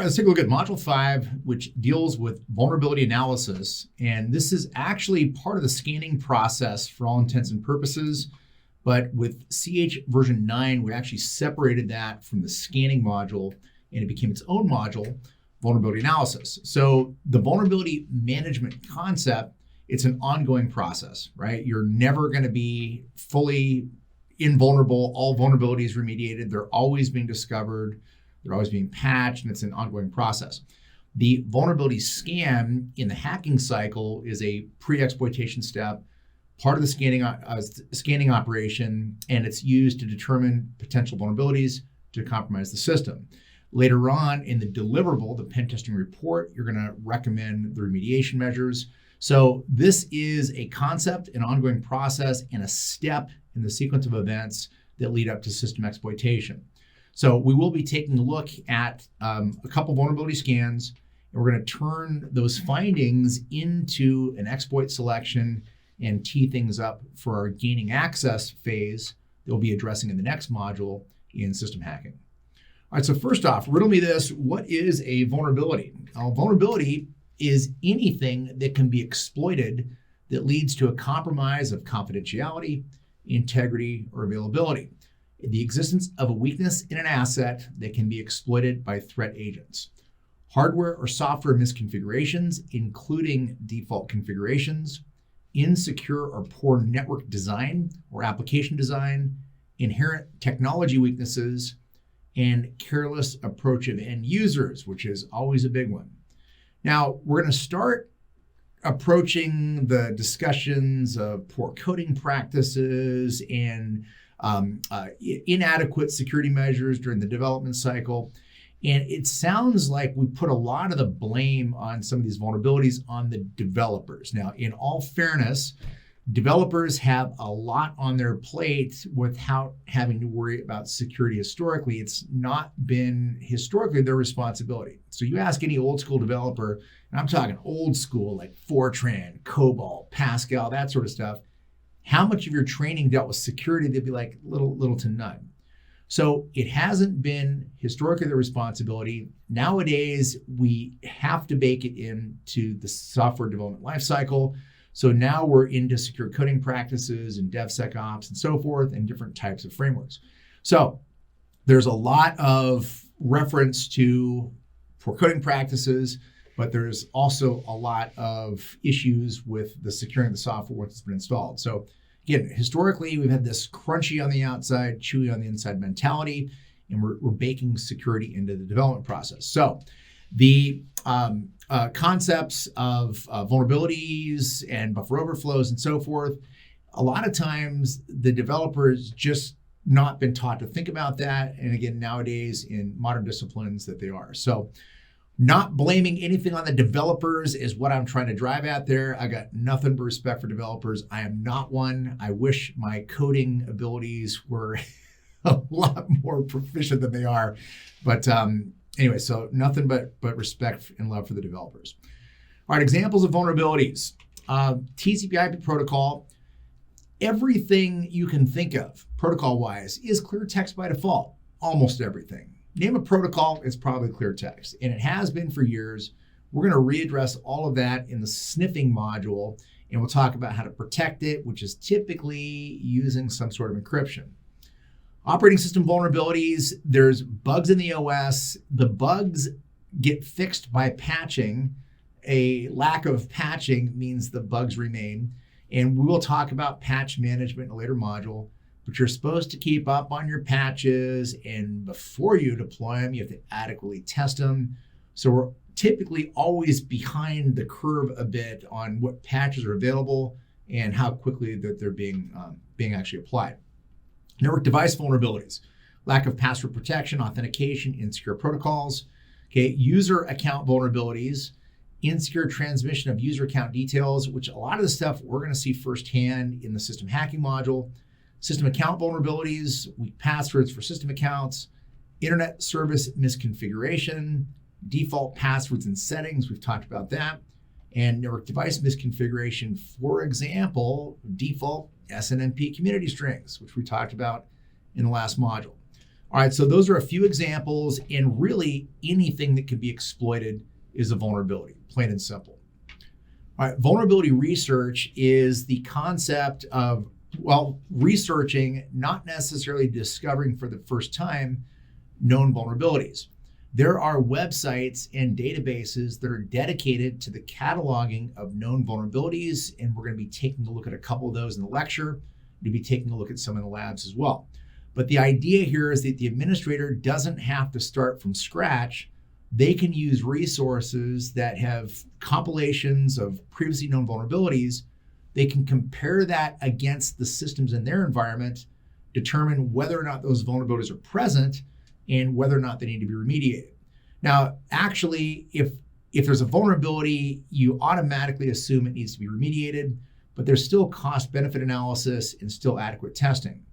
right, let's take a look at Module 5, which deals with vulnerability analysis. And this is actually part of the scanning process for all intents and purposes. But with CH version 9, we actually separated that from the scanning module, and it became its own module, vulnerability analysis. So the vulnerability management concept, it's an ongoing process, right? You're never going to be fully invulnerable. All vulnerabilities remediated. They're always being discovered. They're always being patched, and it's an ongoing process. The vulnerability scan in the hacking cycle is a pre-exploitation step, part of the scanning operation, and it's used to determine potential vulnerabilities to compromise the system. Later on in the deliverable, the pen testing report, you're going to recommend the remediation measures. So this is a concept, an ongoing process, and a step in the sequence of events that lead up to system exploitation. So we will be taking a look at a couple vulnerability scans, and we're going to turn those findings into an exploit selection and tee things up for our gaining access phase that we'll be addressing in the next module in system hacking. All right, so first off, riddle me this: what is a vulnerability? A vulnerability is anything that can be exploited that leads to a compromise of confidentiality, integrity, or availability. The existence of a weakness in an asset that can be exploited by threat agents. Hardware or software misconfigurations, including default configurations, insecure or poor network design or application design, inherent technology weaknesses, and careless approach of end users, which is always a big one. Now, we're going to start approaching the discussions of poor coding practices and inadequate security measures during the development cycle. And it sounds like we put a lot of the blame on some of these vulnerabilities on the developers. Now, in all fairness, developers have a lot on their plate without having to worry about security historically. It's not been historically their responsibility. So you ask any old school developer, and I'm talking old school like Fortran, COBOL, Pascal, that sort of stuff, how much of your training dealt with security? They'd be like little to none. So it hasn't been historically their responsibility. Nowadays, we have to bake it into the software development lifecycle. So now we're into secure coding practices and DevSecOps and so forth, and different types of frameworks. So there's a lot of reference to poor coding practices, but there's also a lot of issues with the securing the software once it's been installed. So again, historically, we've had this crunchy on the outside, chewy on the inside mentality, and we're baking security into the development process. So the concepts of vulnerabilities and buffer overflows and so forth, a lot of times the developers just not been taught to think about that. And again, nowadays in modern disciplines that they are. So not blaming anything on the developers is what I'm trying to drive at there. I got nothing but respect for developers. I am not one. I wish my coding abilities were a lot more proficient than they are. But anyway, so nothing but respect and love for the developers. All right, examples of vulnerabilities. TCP/IP protocol. Everything you can think of protocol-wise is clear text by default. Almost everything. Name a protocol, it's probably clear text, and it has been for years. We're going to readdress all of that in the sniffing module, and we'll talk about how to protect it, which is typically using some sort of encryption. Operating system vulnerabilities, there's bugs in the OS. The bugs get fixed by patching. A lack of patching means the bugs remain, and we will talk about patch management in a later module. But you're supposed to keep up on your patches, and before you deploy them, you have to adequately test them. So we're typically always behind the curve a bit on what patches are available and how quickly that they're being actually applied. Network device vulnerabilities, lack of password protection, authentication, insecure protocols. Okay, user account vulnerabilities, insecure transmission of user account details, which a lot of the stuff we're going to see firsthand in the system hacking module. System account vulnerabilities, weak passwords for system accounts, internet service misconfiguration, default passwords and settings, we've talked about that, and network device misconfiguration, for example, default SNMP community strings, which we talked about in the last module. All right, so those are a few examples, and really anything that can be exploited is a vulnerability, plain and simple. All right, vulnerability research is the concept of, researching, not necessarily discovering for the first time, known vulnerabilities. There are websites and databases that are dedicated to the cataloging of known vulnerabilities, and we're going to be taking a look at a couple of those in the lecture. We'll be taking a look at some in the labs as well. But the idea here is that the administrator doesn't have to start from scratch. They can use resources that have compilations of previously known vulnerabilities. They can compare that against the systems in their environment, determine whether or not those vulnerabilities are present, and whether or not they need to be remediated. Now, actually, if there's a vulnerability, you automatically assume it needs to be remediated, but there's still cost-benefit analysis and still adequate testing.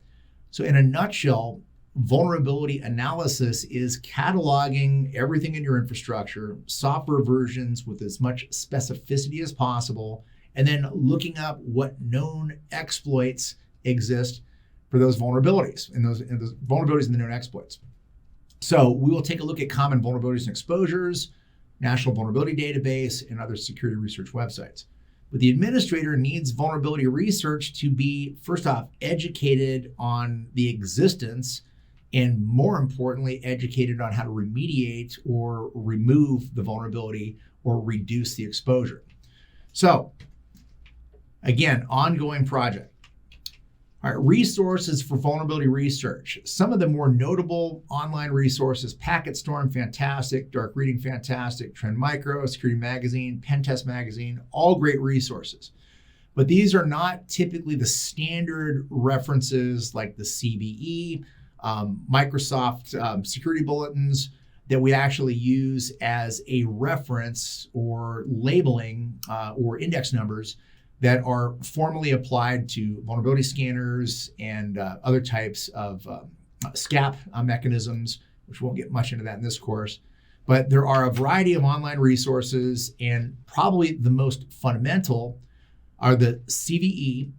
So in a nutshell, vulnerability analysis is cataloging everything in your infrastructure, software versions with as much specificity as possible, and then looking up what known exploits exist for those vulnerabilities and those vulnerabilities in the known exploits. So we will take a look at common vulnerabilities and exposures, National Vulnerability Database, and other security research websites. But the administrator needs vulnerability research to be, first off, educated on the existence, and more importantly, educated on how to remediate or remove the vulnerability or reduce the exposure. So again, ongoing project. All right, resources for vulnerability research. Some of the more notable online resources: PacketStorm, fantastic; Dark Reading, fantastic; Trend Micro, Security Magazine, Pentest Magazine, all great resources. But these are not typically the standard references like the CVE, Microsoft security bulletins that we actually use as a reference or labeling or index numbers that are formally applied to vulnerability scanners and other types of SCAP mechanisms, which won't get much into that in this course. But there are a variety of online resources, and probably the most fundamental are the CVE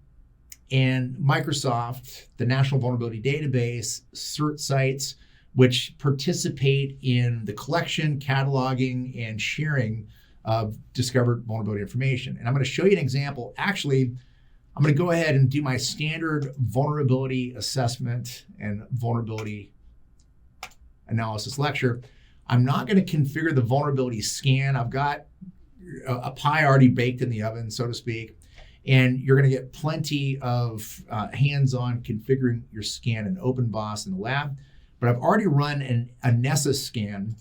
and Microsoft, the National Vulnerability Database, CERT sites, which participate in the collection, cataloging, and sharing of discovered vulnerability information. And I'm going to show you an example. Actually, I'm going to go ahead and do my standard vulnerability assessment and vulnerability analysis lecture. I'm not going to configure the vulnerability scan. I've got a pie already baked in the oven, so to speak, and you're going to get plenty of hands-on configuring your scan in OpenBOSS in the lab. But I've already run a Nessus scan,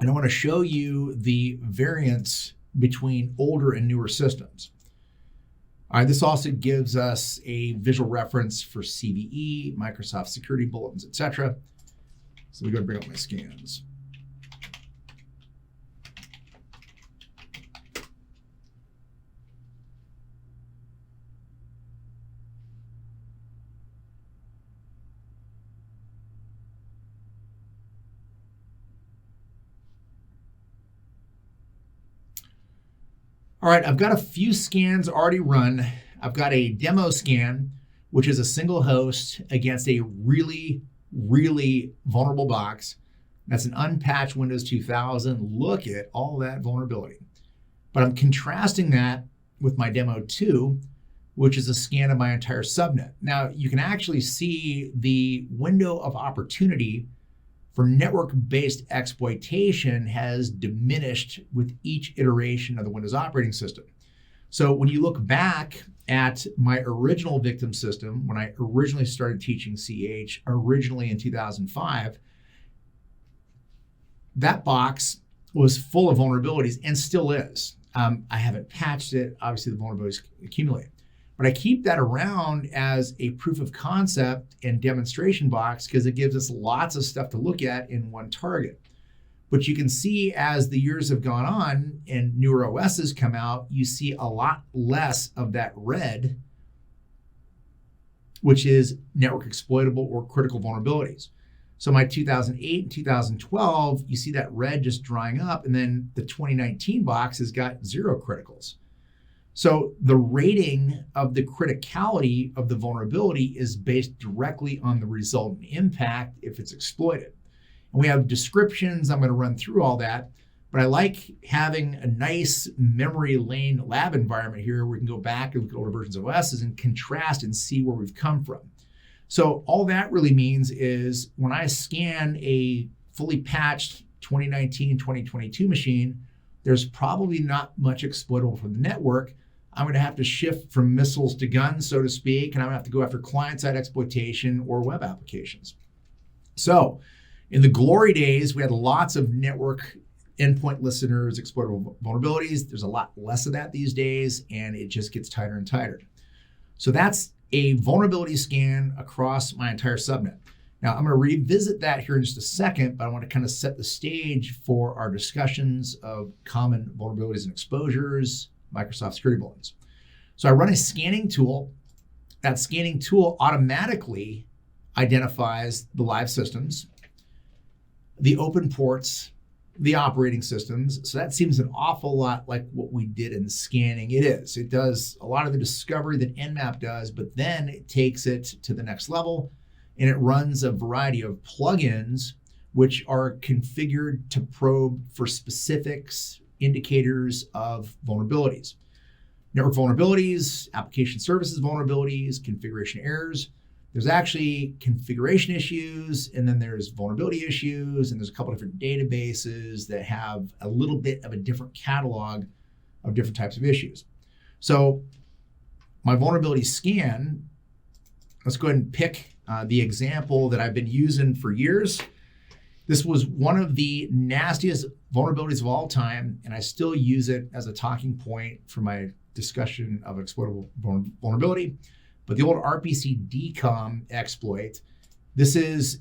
and I want to show you the variance between older and newer systems. All right, this also gives us a visual reference for CVE, Microsoft security bulletins, etc. So we go to bring up my scans. All right, I've got a few scans already run. I've got a demo scan, which is a single host against a really, really vulnerable box. That's an unpatched Windows 2000. Look at all that vulnerability. But I'm contrasting that with my demo 2, which is a scan of my entire subnet. Now, you can actually see the window of opportunity for network-based exploitation has diminished with each iteration of the Windows operating system. So when you look back at my original victim system, when I originally started teaching CH, originally in 2005, that box was full of vulnerabilities and still is. I haven't patched it. Obviously, the vulnerabilities accumulate. But I keep that around as a proof of concept and demonstration box because it gives us lots of stuff to look at in one target. But you can see as the years have gone on and newer OSs come out, you see a lot less of that red, which is network exploitable or critical vulnerabilities. So my 2008 and 2012, you see that red just drying up, and then the 2019 box has got 0 criticals. So the rating of the criticality of the vulnerability is based directly on the resultant impact if it's exploited. And we have descriptions. I'm going to run through all that. But I like having a nice memory lane lab environment here where we can go back and look at older versions of OSs and contrast and see where we've come from. So all that really means is when I scan a fully patched 2019, 2022 machine, there's probably not much exploitable from the network. I'm going to have to shift from missiles to guns, so to speak, and I'm going to have to go after client-side exploitation or web applications. So in the glory days, we had lots of network endpoint listeners, exploitable vulnerabilities. There's a lot less of that these days, and it just gets tighter and tighter. So that's a vulnerability scan across my entire subnet. Now, I'm going to revisit that here in just a second, but I want to kind of set the stage for our discussions of common vulnerabilities and exposures, Microsoft security bulletins. So I run a scanning tool. That scanning tool automatically identifies the live systems, the open ports, the operating systems. So that seems an awful lot like what we did in scanning. It is. It does a lot of the discovery that Nmap does, but then it takes it to the next level and it runs a variety of plugins which are configured to probe for specifics, indicators of vulnerabilities. Network vulnerabilities, application services vulnerabilities, configuration errors. There's actually configuration issues, and then there's vulnerability issues, and there's a couple different databases that have a little bit of a different catalog of different types of issues. So my vulnerability scan, let's go ahead and pick the example that I've been using for years. This was one of the nastiest vulnerabilities of all time, and I still use it as a talking point for my discussion of exploitable vulnerability. But the old RPC DCOM exploit, this is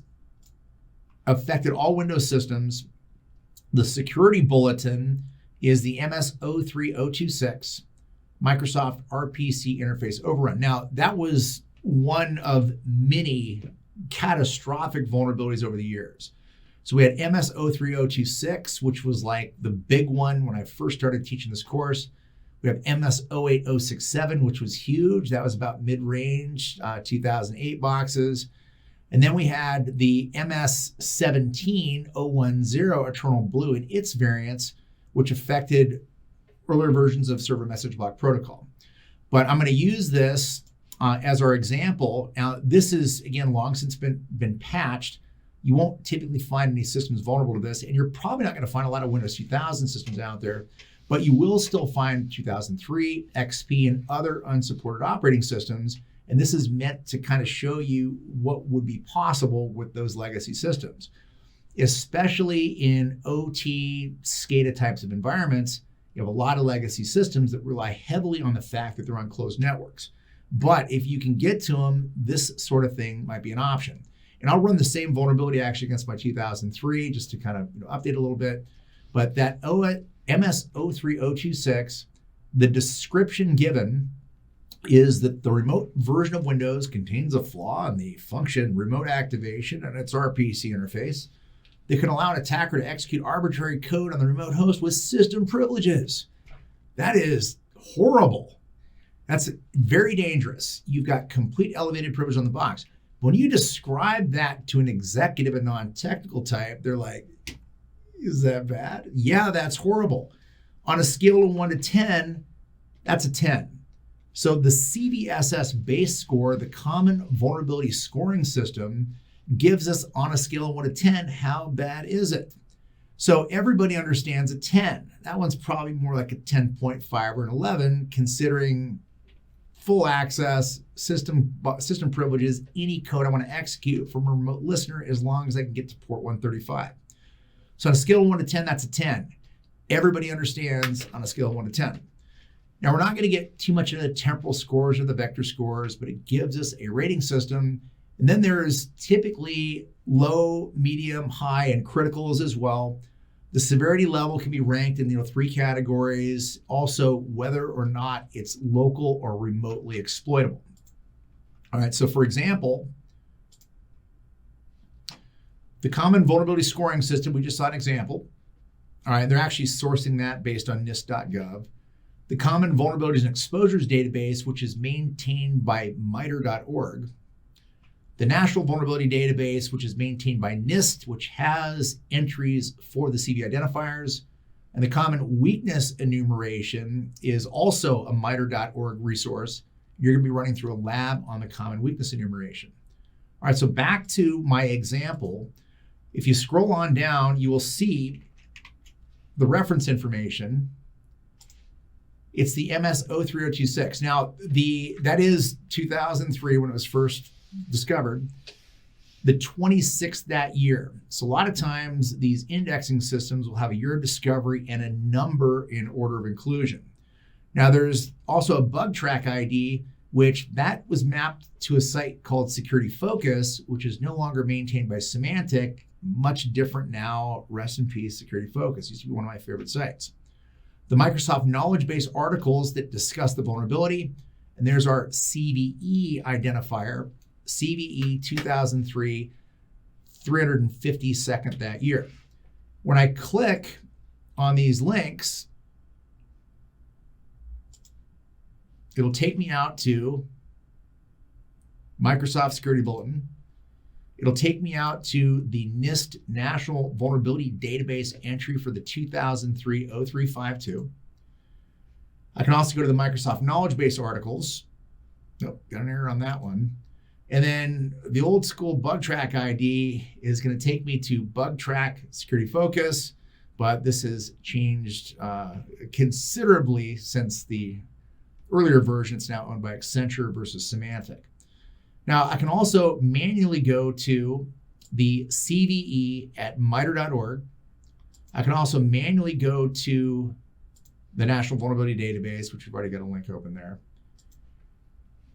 affected all Windows systems. The security bulletin is the MS03026 Microsoft RPC interface overrun. Now, that was one of many catastrophic vulnerabilities over the years. So we had MS03026, which was like the big one when I first started teaching this course. We have MS08067, which was huge. That was about mid-range, 2008 boxes. And then we had the MS17010 Eternal Blue and its variants, which affected earlier versions of server message block protocol. But I'm going to use this as our example. Now, this is, again, long since been patched. You won't typically find any systems vulnerable to this, and you're probably not going to find a lot of Windows 2000 systems out there. But you will still find 2003, XP, and other unsupported operating systems. And this is meant to kind of show you what would be possible with those legacy systems. Especially in OT, SCADA types of environments, you have a lot of legacy systems that rely heavily on the fact that they're on closed networks. But if you can get to them, this sort of thing might be an option. And I'll run the same vulnerability actually against my 2003 just to kind of update a little bit. But that MS03026, the description given is that the remote version of Windows contains a flaw in the function remote activation and its RPC interface that can allow an attacker to execute arbitrary code on the remote host with system privileges. That is horrible. That's very dangerous. You've got complete elevated privilege on the box. When you describe that to an executive and non-technical type, they're like, is that bad? Yeah, that's horrible. On a scale of 1 to 10, that's a 10. So the CVSS base score, the common vulnerability scoring system, gives us on a scale of 1 to 10, how bad is it? So everybody understands a 10. That one's probably more like a 10.5 or an 11, considering full access, system privileges, any code I want to execute from a remote listener as long as I can get to port 135. So on a scale of 1 to 10, that's a 10. Everybody understands on a scale of 1 to 10. Now, we're not going to get too much into the temporal scores or the vector scores, but it gives us a rating system. And then there's typically low, medium, high, and criticals as well. The severity level can be ranked in 3 categories. Also, whether or not it's local or remotely exploitable. All right, so for example, the common vulnerability scoring system, we just saw an example. All right, they're actually sourcing that based on NIST.gov. the Common Vulnerabilities and Exposures Database, which is maintained by MITRE.org, the National Vulnerability Database, which is maintained by NIST, which has entries for the CV identifiers, and the Common Weakness Enumeration is also a MITRE.org resource. You're going to be running through a lab on the Common Weakness Enumeration. All right, so back to my example. If you scroll on down, you will see the reference information. It's the MS-03026. Now, that is 2003 when it was first discovered, the 26th that year. So a lot of times these indexing systems will have a year of discovery and a number in order of inclusion. Now, there's also a bug track ID, which that was mapped to a site called Security Focus, which is no longer maintained by Symantec. Much different now. Rest in peace, Security Focus. Used to be one of my favorite sites. The Microsoft knowledge base articles that discuss the vulnerability, and there's our CVE identifier, CVE 2003, 352nd that year. When I click on these links, it'll take me out to Microsoft Security Bulletin. It'll take me out to the NIST National Vulnerability Database entry for the 2003-0352. I can also go to the Microsoft Knowledge Base articles. Nope, got an error on that one. And then the old school bug track ID is going to take me to bug track Security Focus, but this has changed considerably since the earlier version. It's now owned by Accenture versus Symantec. Now, I can also manually go to the CVE at MITRE.org. I can also manually go to the National Vulnerability Database, which we've already got a link open there.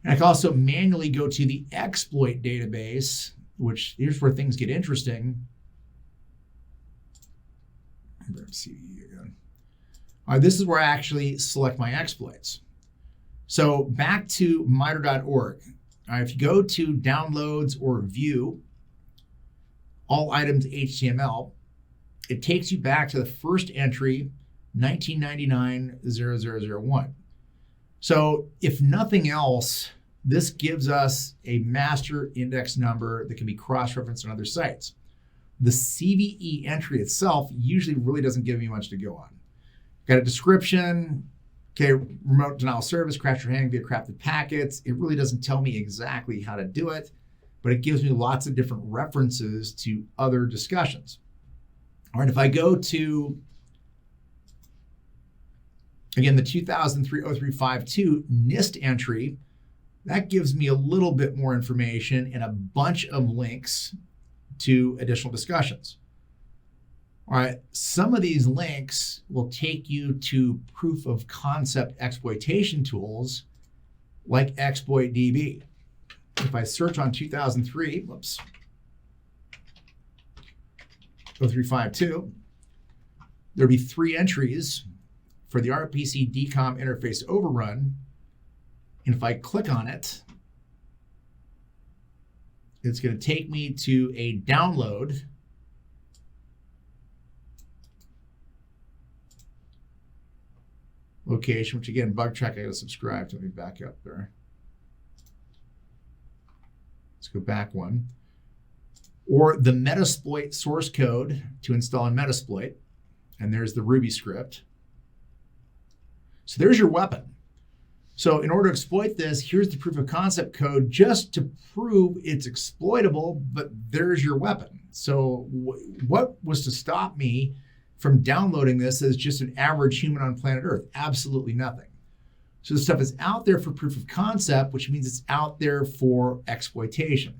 And I can also manually go to the exploit database, which here's where things get interesting. CVE again. All right, this is where I actually select my exploits. So back to MITRE.org. All right, if you go to downloads or view all items HTML, it takes you back to the first entry, 1999-0001. So if nothing else, this gives us a master index number that can be cross-referenced on other sites. The CVE entry itself usually really doesn't give me much to go on. Got a description. Okay, remote denial of service, crash or hang via crafted packets. It really doesn't tell me exactly how to do it, but it gives me lots of different references to other discussions. All right, if I go to, again, the 2003-0352 NIST entry, that gives me a little bit more information and a bunch of links to additional discussions. All right, some of these links will take you to proof of concept exploitation tools like ExploitDB. If I search on 2003, 0352, there'll be 3 entries for the RPC DCOM interface overrun. And if I click on it, it's going to take me to a download location, which again, bug track, I got to subscribe to. Let me back up there. Let's go back one. Or the Metasploit source code to install in Metasploit. And there's the Ruby script. So there's your weapon. So in order to exploit this, here's the proof of concept code just to prove it's exploitable, but there's your weapon. So what was to stop me from downloading this as just an average human on planet Earth? Absolutely nothing. So the stuff is out there for proof of concept, which means it's out there for exploitation.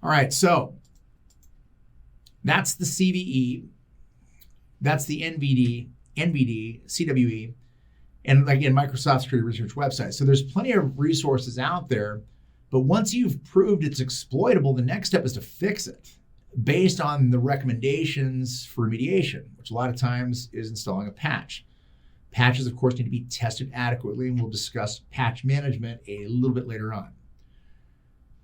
All right, so that's the CVE, that's the NVD, CWE, and again, Microsoft Security Research website. So there's plenty of resources out there, but once you've proved it's exploitable, the next step is to fix it based on the recommendations for remediation, which a lot of times is installing a patch. Patches, of course, need to be tested adequately, and we'll discuss patch management a little bit later on.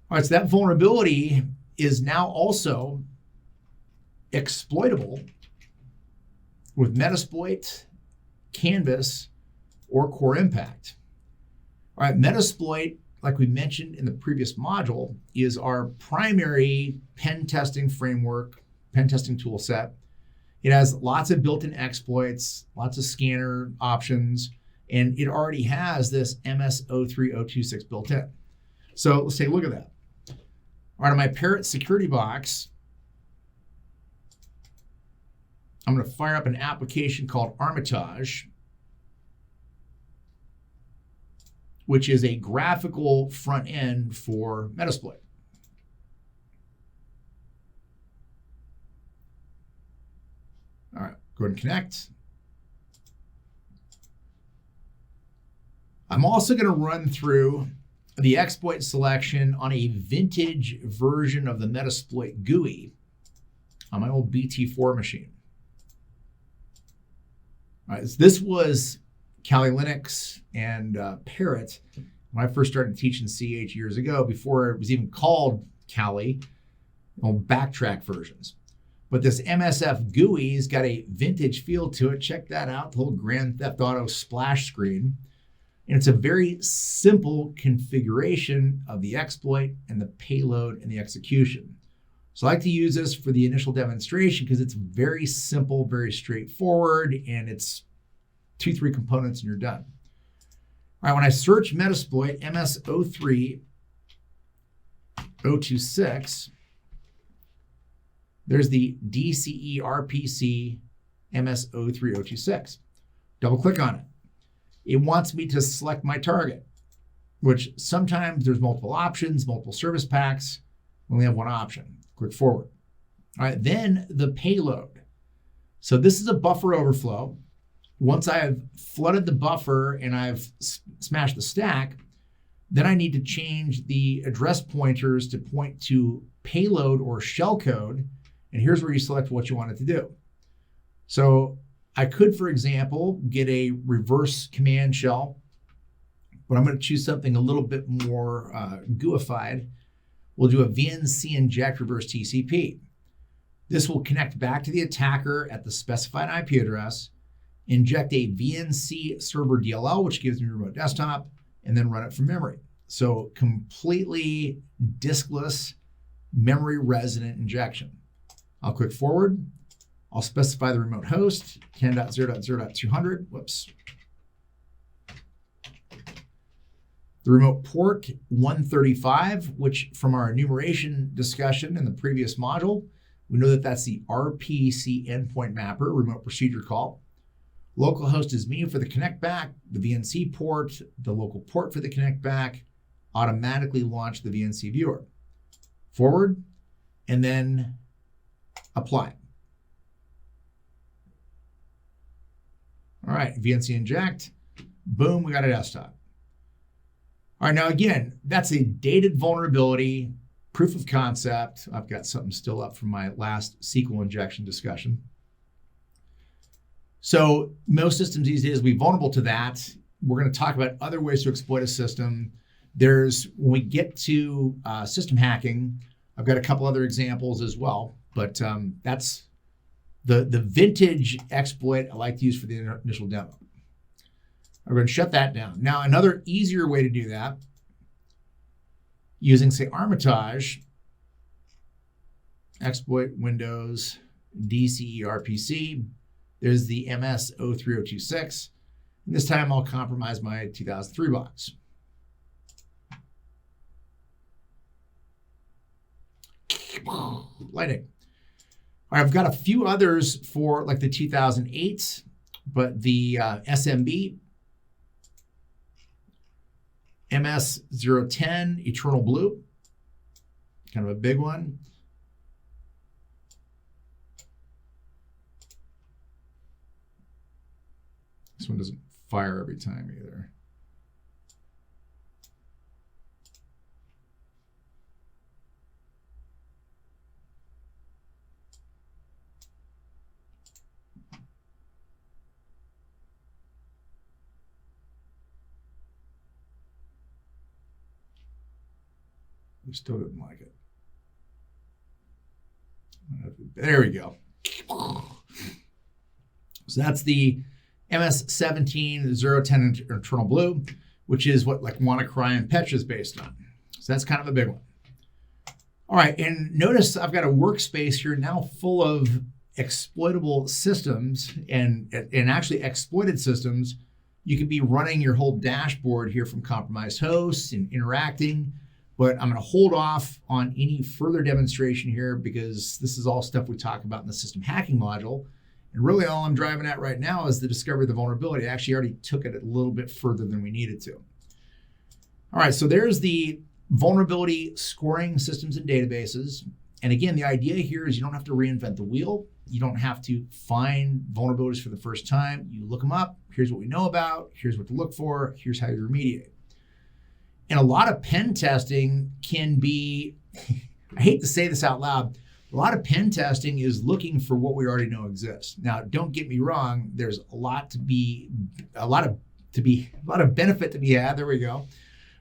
All right, so that vulnerability is now also exploitable with Metasploit Canvas, or Core Impact. All right, Metasploit, like we mentioned in the previous module, is our primary pen testing framework, pen testing tool set. It has lots of built-in exploits, lots of scanner options, and it already has this MS03026 built in. So let's take a look at that. All right, on my Parrot security box, I'm going to fire up an application called Armitage, which is a graphical front end for Metasploit. All right, go ahead and connect. I'm also going to run through the exploit selection on a vintage version of the Metasploit GUI on my old BT4 machine. All right, so this was Kali Linux and Parrot when I first started teaching CH years ago, before it was even called Kali, on backtrack versions. But this MSF GUI's got a vintage feel to it. Check that out, the whole Grand Theft Auto splash screen. And it's a very simple configuration of the exploit and the payload and the execution. So I like to use this for the initial demonstration because it's very simple, very straightforward, and it's 2-3 components and you're done. All right, when I search Metasploit MS03026, there's the DCE RPC MS03026. Double click on it. It wants me to select my target, which sometimes there's multiple options, multiple service packs. We only have one option. Click forward. All right, then the payload. So this is a buffer overflow. Once I have flooded the buffer and I've smashed the stack, then I need to change the address pointers to point to payload or shellcode. And here's where you select what you want it to do. So I could, for example, get a reverse command shell, but I'm going to choose something a little bit more GUIfied. We'll do a VNC inject reverse TCP. This will connect back to the attacker at the specified IP address, inject a VNC server DLL, which gives me a remote desktop, and then run it from memory. So completely diskless, memory resident injection. I'll click forward. I'll specify the remote host, 10.0.0.200. Whoops. The remote port 135, which from our enumeration discussion in the previous module, we know that that's the RPC endpoint mapper, remote procedure call. Localhost is me for the connect back, the VNC port, the local port for the connect back, automatically launch the VNC viewer. Forward, and then apply. All right, VNC inject, boom, we got a desktop. All right, now again, that's a dated vulnerability, proof of concept. I've got something still up from my last SQL injection discussion. So most systems these days will be vulnerable to that. We're going to talk about other ways to exploit a system. When we get to system hacking, I've got a couple other examples as well, but that's the vintage exploit I like to use for the initial demo. We're going to shut that down. Now, another easier way to do that, using, say, Armitage, exploit Windows, DCE RPC, there's the MS03026. And this time I'll compromise my 2003 box. Lightning. All right, I've got a few others for like the 2008s, but the SMB, MS010, Eternal Blue, kind of a big one. This one doesn't fire every time either. We still didn't like it. There we go. So that's the MS17 internal blue, which is what like WannaCry and Petra is based on. So that's kind of a big one. All right, and notice I've got a workspace here now full of exploitable systems and actually exploited systems. You could be running your whole dashboard here from compromised hosts and interacting, but I'm going to hold off on any further demonstration here because this is all stuff we talk about in the system hacking module. And really all I'm driving at right now is the discovery of the vulnerability. I actually already took it a little bit further than we needed to. All right, so there's the vulnerability scoring systems and databases. And again, the idea here is you don't have to reinvent the wheel. You don't have to find vulnerabilities for the first time. You look them up. Here's what we know about. Here's what to look for. Here's how you remediate. And a lot of pen testing can be, I hate to say this out loud, a lot of pen testing is looking for what we already know exists. Now, don't get me wrong. There's a lot of benefit to be had. There we go.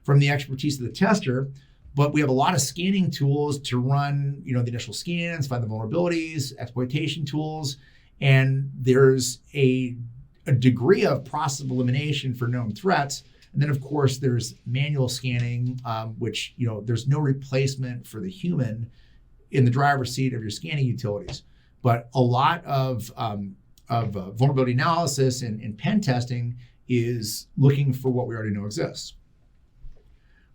From the expertise of the tester, but we have a lot of scanning tools to run, the initial scans, find the vulnerabilities, exploitation tools, and there's a degree of process of elimination for known threats. And then, of course, there's manual scanning, which there's no replacement for the human in the driver's seat of your scanning utilities. But a lot of vulnerability analysis and pen testing is looking for what we already know exists.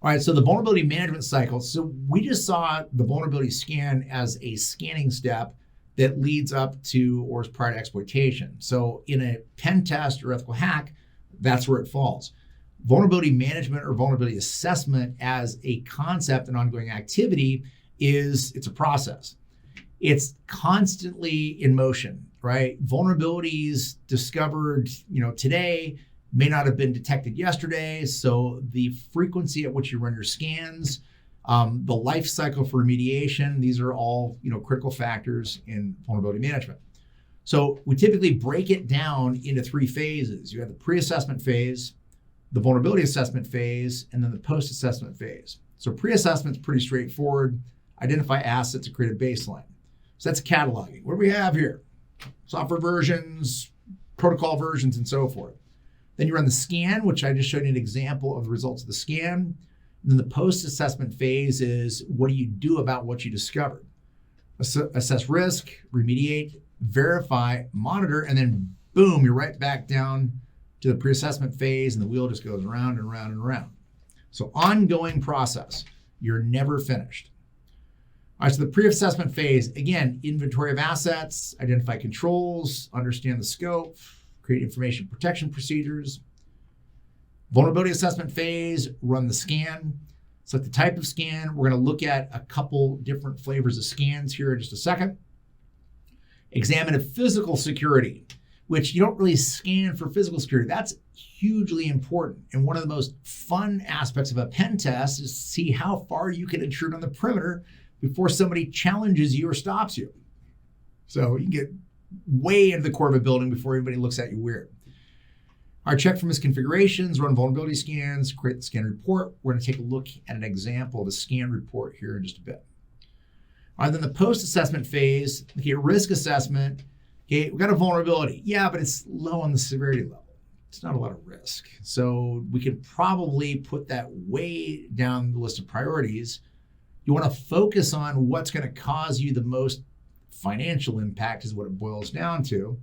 All right, so the vulnerability management cycle. So we just saw the vulnerability scan as a scanning step that leads up to or is prior to exploitation. So in a pen test or ethical hack, that's where it falls. Vulnerability management or vulnerability assessment as a concept and ongoing activity it's a process. It's constantly in motion, right? Vulnerabilities discovered, today may not have been detected yesterday. So the frequency at which you run your scans, the life cycle for remediation, these are all critical factors in vulnerability management. So we typically break it down into 3 phases. You have the pre-assessment phase, the vulnerability assessment phase, and then the post-assessment phase. So pre-assessment is pretty straightforward. Identify assets to create a baseline. So that's cataloging. What do we have here? Software versions, protocol versions, and so forth. Then you run the scan, which I just showed you an example of the results of the scan. And then the post-assessment phase is what do you do about what you discovered? Assess risk, remediate, verify, monitor, and then boom, you're right back down to the pre-assessment phase and the wheel just goes around and around and around. So ongoing process, you're never finished. All right, so the pre-assessment phase, again, inventory of assets, identify controls, understand the scope, create information protection procedures. Vulnerability assessment phase, run the scan. Select the type of scan. We're going to look at a couple different flavors of scans here in just a second. Examine physical security, which you don't really scan for physical security. That's hugely important. And one of the most fun aspects of a pen test is to see how far you can intrude on the perimeter before somebody challenges you or stops you. So you can get way into the core of a building before anybody looks at you weird. All right, check for misconfigurations, run vulnerability scans, create the scan report. We're going to take a look at an example of the scan report here in just a bit. All right, then the post-assessment phase, okay, risk assessment. Okay, we've got a vulnerability. Yeah, but it's low on the severity level. It's not a lot of risk. So we can probably put that way down the list of priorities. You want to focus on what's going to cause you the most financial impact is what it boils down to,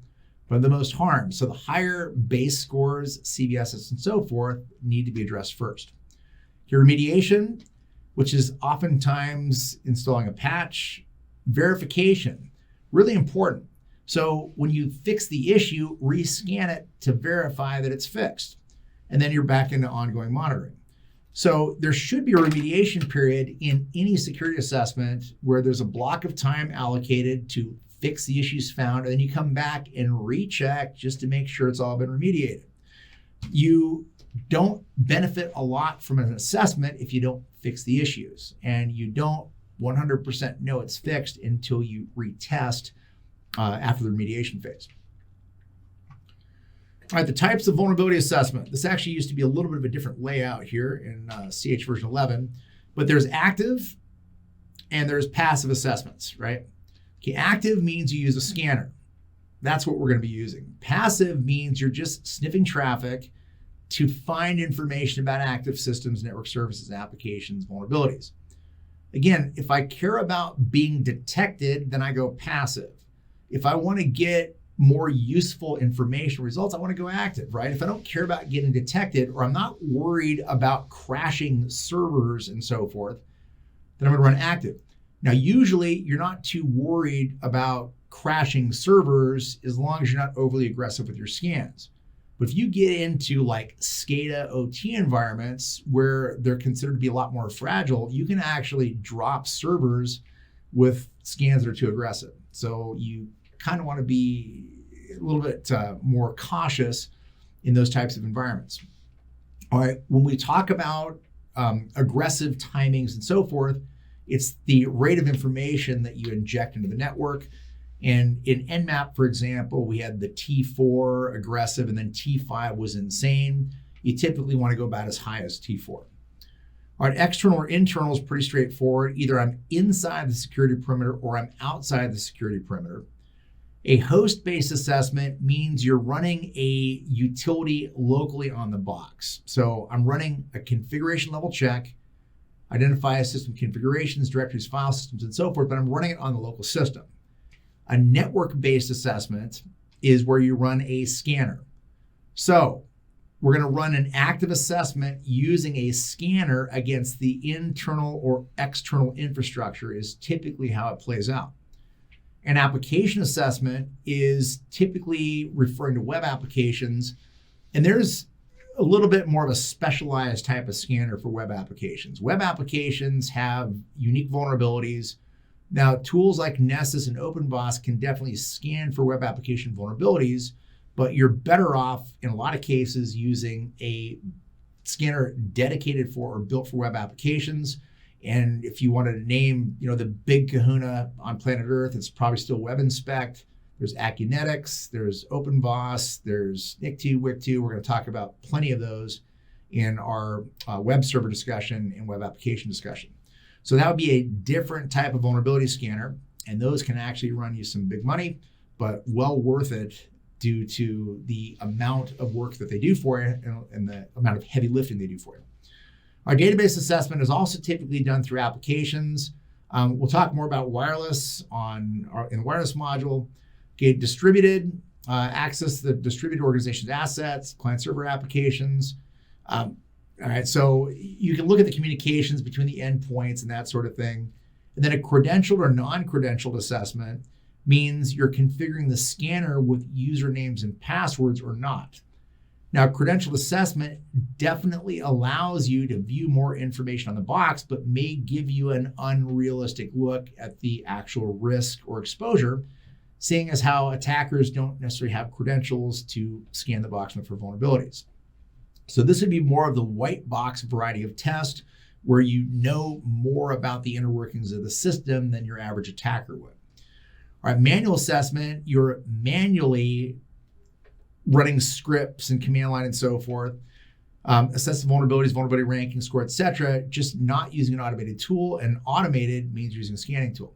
but the most harm. So the higher base scores, CVSs and so forth need to be addressed first. Your remediation, which is oftentimes installing a patch. Verification, really important. So when you fix the issue, rescan it to verify that it's fixed. And then you're back into ongoing monitoring. So there should be a remediation period in any security assessment where there's a block of time allocated to fix the issues found, and then you come back and recheck just to make sure it's all been remediated. You don't benefit a lot from an assessment if you don't fix the issues, and you don't 100% know it's fixed until you retest after the remediation phase. All right, the types of vulnerability assessment. This actually used to be a little bit of a different layout here in CH version 11, but there's active and there's passive assessments, right? Okay, active means you use a scanner. That's what we're going to be using. Passive means you're just sniffing traffic to find information about active systems, network services, applications, vulnerabilities. Again, if I care about being detected, then I go passive. If I want to get more useful information results, I want to go active, right? If I don't care about getting detected, or I'm not worried about crashing servers and so forth, then I'm going to run active. Now, usually you're not too worried about crashing servers as long as you're not overly aggressive with your scans. But if you get into like SCADA OT environments where they're considered to be a lot more fragile, you can actually drop servers with scans that are too aggressive. So you kind of want to be a little bit more cautious in those types of environments. All right, when we talk about aggressive timings and so forth, it's the rate of information that you inject into the network. And in Nmap, for example, we had the T4 aggressive and then T5 was insane. You typically want to go about as high as T4. All right, external or internal is pretty straightforward. Either I'm inside the security perimeter or I'm outside the security perimeter. A host-based assessment means you're running a utility locally on the box. So I'm running a configuration level check, identify system configurations, directories, file systems, and so forth, but I'm running it on the local system. A network-based assessment is where you run a scanner. So we're going to run an active assessment using a scanner against the internal or external infrastructure is typically how it plays out. An application assessment is typically referring to web applications, and there's a little bit more of a specialized type of scanner for web applications. Web applications have unique vulnerabilities. Now, tools like Nessus and OpenBOSS can definitely scan for web application vulnerabilities, but you're better off in a lot of cases using a scanner dedicated for or built for web applications. And if you wanted to name, the big kahuna on planet Earth, it's probably still WebInspect. There's Acunetics, there's OpenBOSS, there's NIC2, WIC2. We're going to talk about plenty of those in our web server discussion and web application discussion. So that would be a different type of vulnerability scanner, and those can actually run you some big money, but well worth it due to the amount of work that they do for you and the amount of heavy lifting they do for you. Our database assessment is also typically done through applications. We'll talk more about wireless in the wireless module. Okay, distributed access to the distributed organization's assets, client server applications. All right, so you can look at the communications between the endpoints and that sort of thing. And then a credentialed or non-credentialed assessment means you're configuring the scanner with usernames and passwords or not. Now, credentialed assessment definitely allows you to view more information on the box, but may give you an unrealistic look at the actual risk or exposure, seeing as how attackers don't necessarily have credentials to scan the box for vulnerabilities. So this would be more of the white box variety of test where you know more about the inner workings of the system than your average attacker would. All right, manual assessment, you're manually running scripts and command line and so forth, assessing vulnerabilities, vulnerability ranking, score, etc., just not using an automated tool. And automated means using a scanning tool.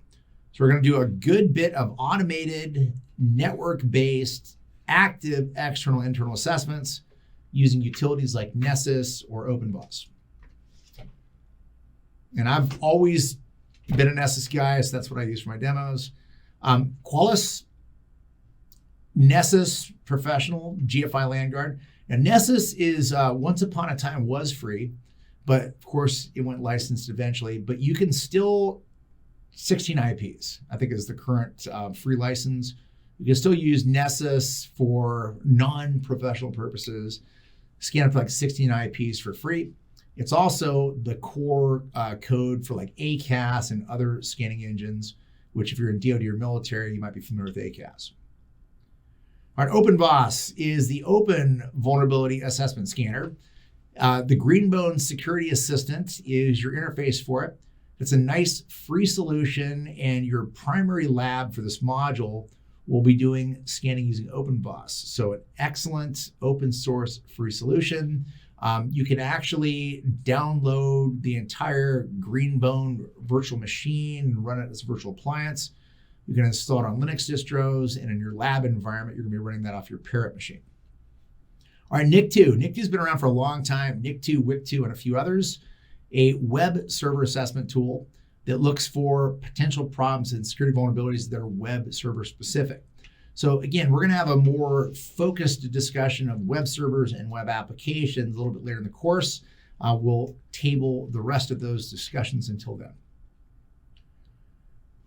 So we're going to do a good bit of automated, network-based, active external, internal assessments using utilities like Nessus or OpenBOSS. And I've always been a Nessus guy, so that's what I use for my demos. Qualys, Nessus Professional, GFI LandGuard. Now, Nessus is, once upon a time, was free, but of course it went licensed eventually, but you can still, 16 IPs, I think is the current free license. You can still use Nessus for non-professional purposes, scan up to like 16 IPs for free. It's also the core code for like ACAS and other scanning engines, which if you're in DoD or military, you might be familiar with ACAS. All right, OpenBOSS is the open vulnerability assessment scanner. The Greenbone Security Assistant is your interface for it. It's a nice free solution, and your primary lab for this module will be doing scanning using OpenBOSS. So an excellent open source free solution. You can actually download the entire Greenbone virtual machine and run it as a virtual appliance. You can install it on Linux distros, and in your lab environment, you're going to be running that off your Parrot machine. All right, NIC2. NIC2's been around for a long time. NIC2, WIC2, and a few others. A web server assessment tool that looks for potential problems and security vulnerabilities that are web server specific. So again, we're going to have a more focused discussion of web servers and web applications a little bit later in the course. We'll table the rest of those discussions until then.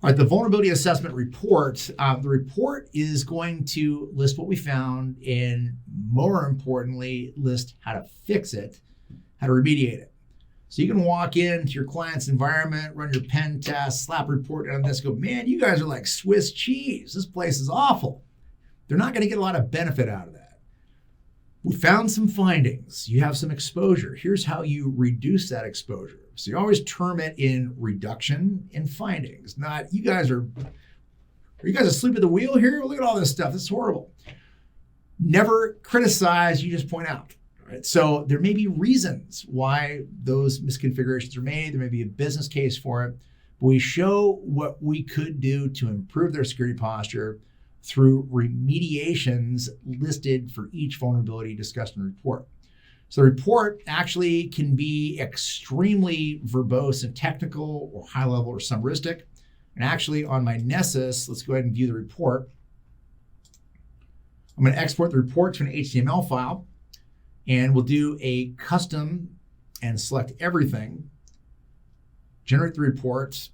All right, the vulnerability assessment report. The report is going to list what we found and, more importantly, list how to fix it, how to remediate it. So you can walk into your client's environment, run your pen test, slap a report on this, go, man, you guys are like Swiss cheese. This place is awful. They're not going to get a lot of benefit out of that. We found some findings. You have some exposure. Here's how you reduce that exposure. So you always term it in reduction in findings, not you guys are you guys asleep at the wheel here? Look at all this stuff. This is horrible. Never criticize, you just point out. Right? So there may be reasons why those misconfigurations are made. There may be a business case for it, but we show what we could do to improve their security posture through remediations listed for each vulnerability discussed in the report. So the report actually can be extremely verbose and technical or high level or summaristic. And actually on my Nessus, let's go ahead and view the report. I'm going to export the report to an HTML file, and we'll do a custom and select everything, generate the report,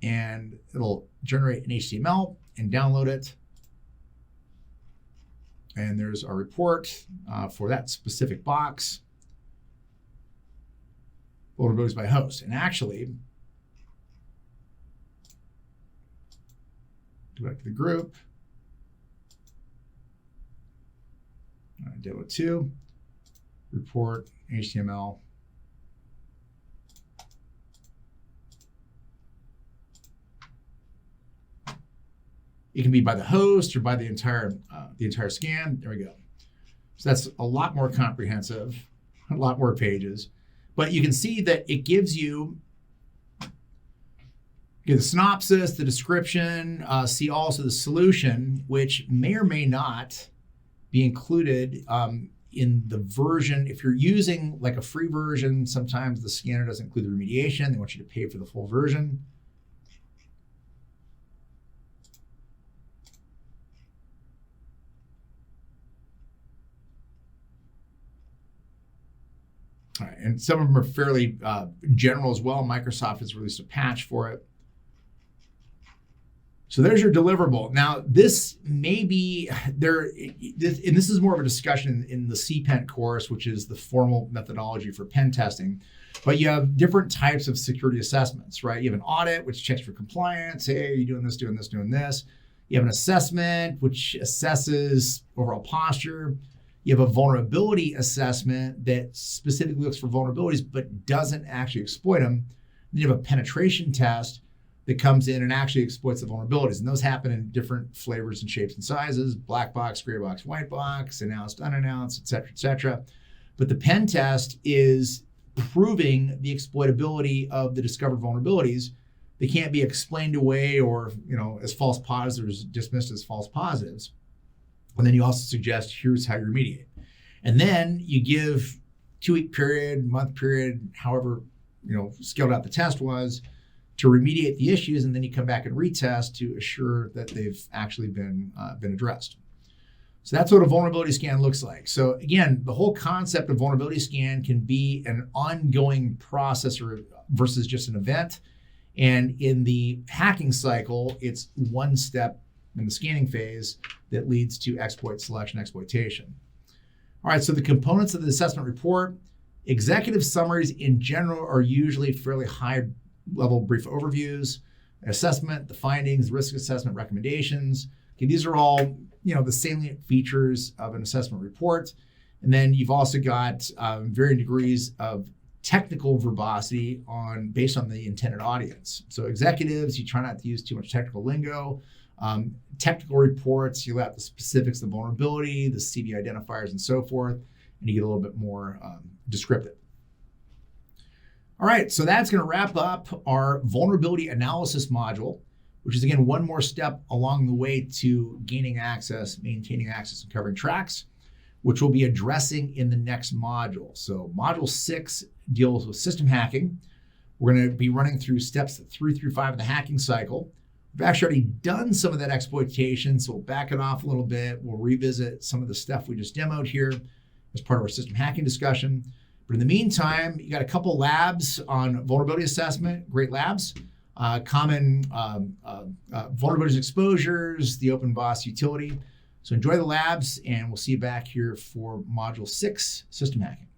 and it'll generate an HTML and download it. And there's our report for that specific box. Vulnerabilities by host. And actually, go back to the group. Demo 2, report, HTML. It can be by the host or by the entire scan. There we go. So that's a lot more comprehensive, a lot more pages. But you can see that it gives you the synopsis, the description, see also the solution, which may or may not be included in the version. If you're using like a free version, sometimes the scanner doesn't include the remediation. They want you to pay for the full version. All right, and some of them are fairly general as well. Microsoft has released a patch for it. So there's your deliverable. Now, this may be there, and this is more of a discussion in the CPENT course, which is the formal methodology for pen testing. But you have different types of security assessments, right? You have an audit, which checks for compliance. Hey, are you doing this, doing this, doing this? You have an assessment, which assesses overall posture. You have a vulnerability assessment that specifically looks for vulnerabilities, but doesn't actually exploit them. Then you have a penetration test that comes in and actually exploits the vulnerabilities. And those happen in different flavors and shapes and sizes: black box, gray box, white box, announced, unannounced, et cetera, et cetera. But the pen test is proving the exploitability of the discovered vulnerabilities. They can't be explained away or, as false positives, dismissed as false positives. And then you also suggest, here's how you remediate. And then you give 2-week period, month period, however, scaled out the test was, to remediate the issues, and then you come back and retest to assure that they've actually been addressed. So that's what a vulnerability scan looks like. So again, the whole concept of vulnerability scan can be an ongoing process versus just an event. And in the hacking cycle, it's one step in the scanning phase that leads to exploit selection, exploitation. All right, so the components of the assessment report: executive summaries in general are usually fairly high level brief overviews, assessment, the findings, the risk assessment recommendations. Okay, these are all, the salient features of an assessment report. And then you've also got varying degrees of technical verbosity based on the intended audience. So executives, you try not to use too much technical lingo. Technical reports, you let the specifics, the vulnerability, the CVE identifiers, and so forth, and you get a little bit more descriptive. All right, so that's going to wrap up our vulnerability analysis module. which is again one more step along the way to gaining access, maintaining access, and covering tracks, which we'll be addressing in the next module. So module 6 deals with system hacking. We're going to be running through steps 3 through 5 of the hacking cycle. We've actually already done some of that exploitation, so we'll back it off a little bit. We'll revisit some of the stuff we just demoed here as part of our system hacking discussion. But in the meantime, you got a couple labs on vulnerability assessment, great labs, common vulnerabilities exposures, the OpenBOSS utility. So enjoy the labs, and we'll see you back here for module 6, system hacking.